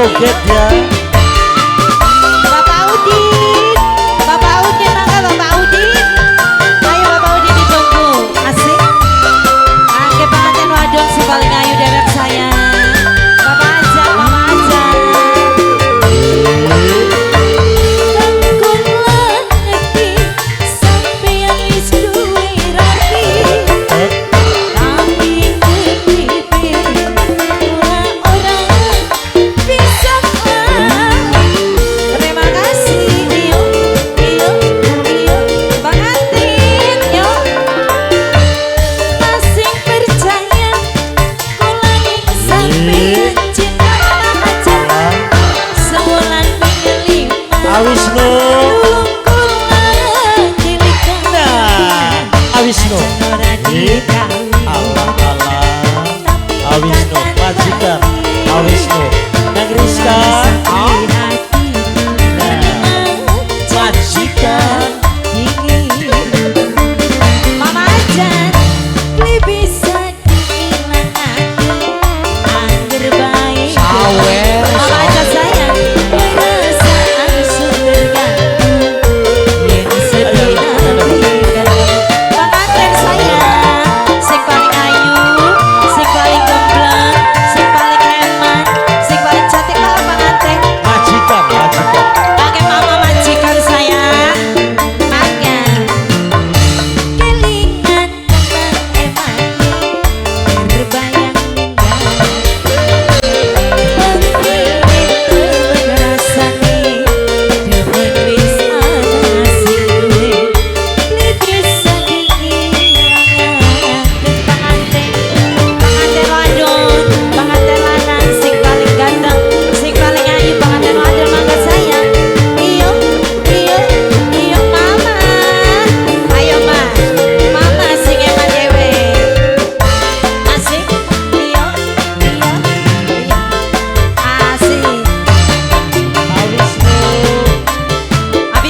joget ya. Bapak Udin, Bapak Udin, mangga Bapak Udin. Ayo Bapak Udin ditunggu, asik. Angke pengantin wadon si paling ayu dewek saya. Bapak aja, Mama aja. Awisnu, Awisnu, Allah Allah, Awisnu, majikan, Awisnu, Neng Rizka, majikan, Mama aja, bisa dihilangkan, angger baik. Sawer, Mama aja sayang.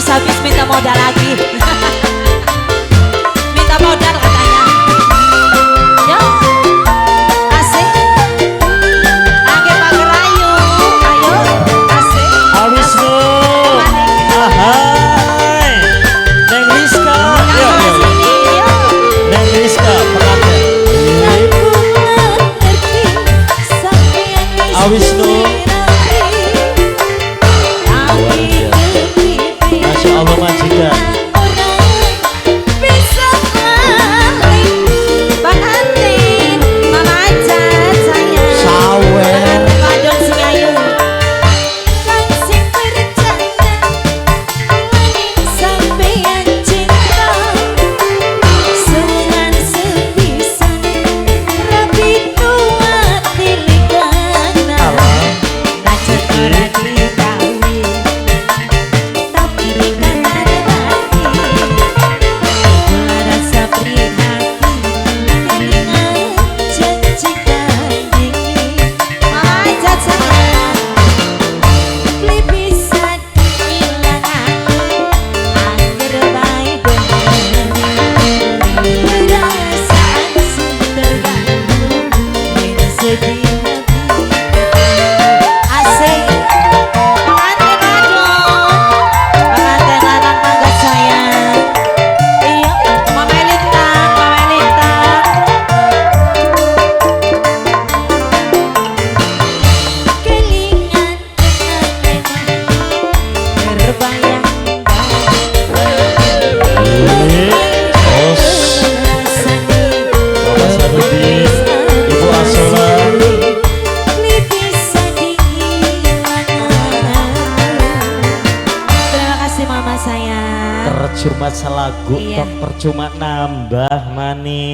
Habis minta modal lagi. Minta modal katanya. Yuk, asik. Angge Pagerayu, ayo, asik. Awisnu, ahai, Neng Rizka, yuk, Neng Rizka, pengantin. Awisnu. Allah majikan. Mama aja sayang. Sawer. Wadon sing ayu. Langsing bercanda, sampeyan cinta. Sengan sepisan, rapi tua tilikana. Najan orang dikawi, tapi percuma selagu, Iya. percuma nambah manis.